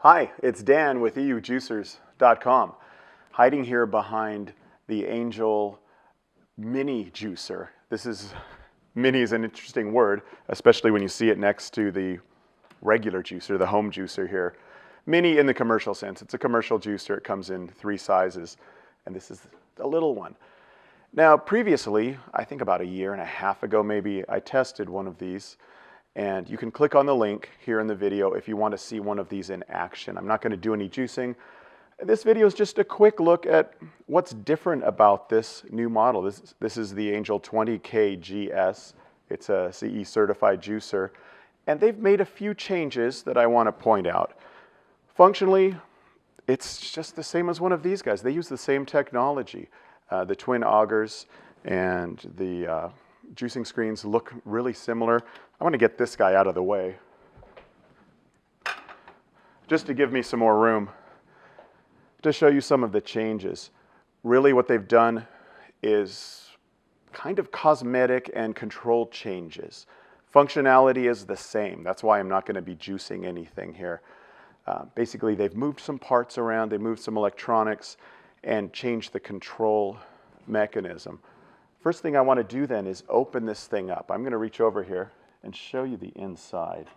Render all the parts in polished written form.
Hi, it's Dan with EUJUICERS.COM, hiding here behind the Angel Mini Juicer. Mini is an interesting word, especially when you see it next to the regular juicer, the home juicer here. Mini in the commercial sense. It's a commercial juicer. It comes in 3 sizes, and this is the little one. Now, previously, I think about a year and a half ago maybe, I tested one of these. And you can click on the link here in the video if you want to see one of these in action. I'm not going to do any juicing. This video is just a quick look at what's different about this new model. This is the Angel 20K-GS. It's a CE certified juicer. And they've made a few changes that I want to point out. Functionally, it's just the same as one of these guys. They use the same technology. The twin augers and the juicing screens look really similar. I want to get this guy out of the way just to give me some more room to show you some of the changes. Really what they've done is kind of cosmetic and control changes. Functionality is the same. That's why I'm not going to be juicing anything here. Basically, they've moved some parts around, they moved some electronics, and changed the control mechanism. First thing I want to do then is open this thing up. I'm going to reach over here and show you the inside.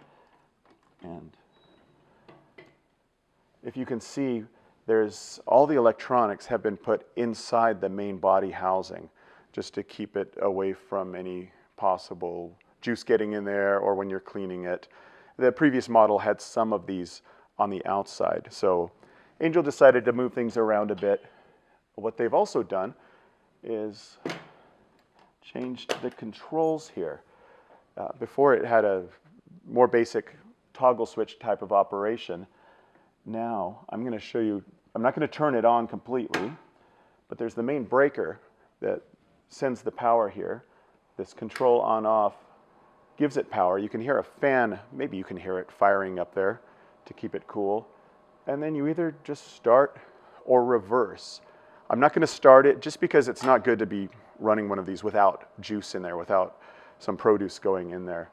And if you can see, there's all the electronics have been put inside the main body housing just to keep it away from any possible juice getting in there or when you're cleaning it. The previous model had some of these on the outside. So Angel decided to move things around a bit. What they've also done is changed the controls here. Before it had a more basic toggle switch type of operation. Now I'm going to show you, I'm not going to turn it on completely, but there's the main breaker that sends the power here. This control on off gives it power. You can hear a fan, maybe you can hear it firing up there to keep it cool. And then you either just start or reverse. I'm not going to start it just because it's not good to be running one of these without juice in there, without some produce going in there.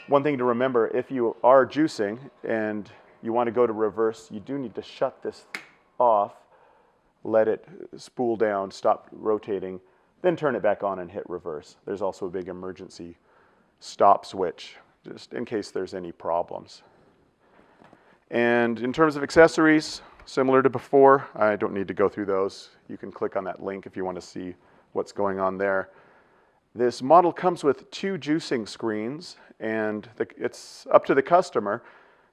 One thing to remember, if you are juicing and you want to go to reverse, you do need to shut this off, let it spool down, stop rotating, then turn it back on and hit reverse. There's also a big emergency stop switch, just in case there's any problems. And in terms of accessories, similar to before, I don't need to go through those. You can click on that link if you want to see what's going on there. This model comes with 2 juicing screens, and it's up to the customer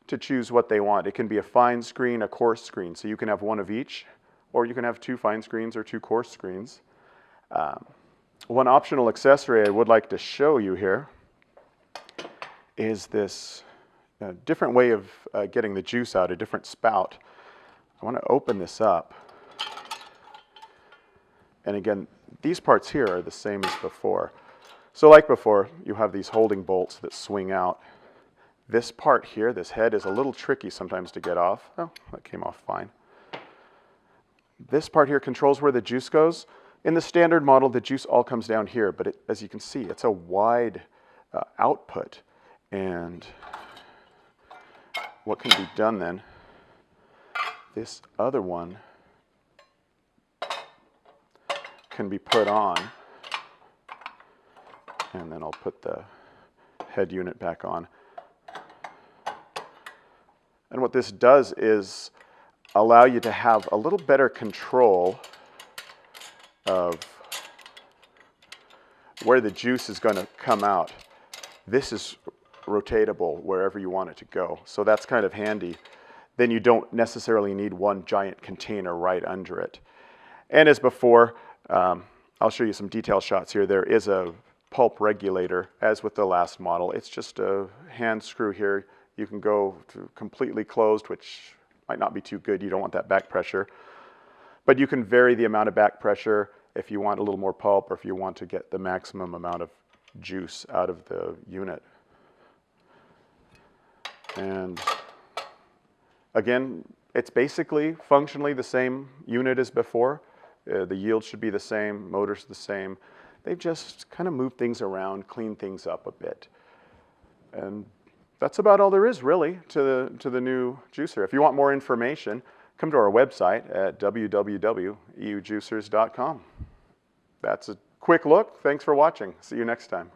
to choose what they want. It can be a fine screen, a coarse screen, so you can have one of each, or you can have 2 fine screens or 2 coarse screens. One optional accessory I would like to show you here is this different way of getting the juice out, a different spout. I want to open this up. And again, these parts here are the same as before. So like before, you have these holding bolts that swing out. This part here, this head, is a little tricky sometimes to get off. Oh, that came off fine. This part here controls where the juice goes. In the standard model, the juice all comes down here, but as you can see, it's a wide output. And what can be done then, this other one can be put on, and then I'll put the head unit back on. And what this does is allow you to have a little better control of where the juice is going to come out. This is rotatable wherever you want it to go, so that's kind of handy. Then you don't necessarily need one giant container right under it. And as before, I'll show you some detail shots here. There is a Pulp Regulator, as with the last model. It's just a hand screw here. You can go to completely closed, which might not be too good. You don't want that back pressure. But you can vary the amount of back pressure if you want a little more pulp or if you want to get the maximum amount of juice out of the unit. And again, it's basically functionally the same unit as before. The yield should be the same, motor's the same. They've just kind of moved things around, cleaned things up a bit. And That's about all there is really to the new juicer. If you want more information, come to our website at www.EUJUICERS.com. That's a quick look. Thanks for watching. See you next time.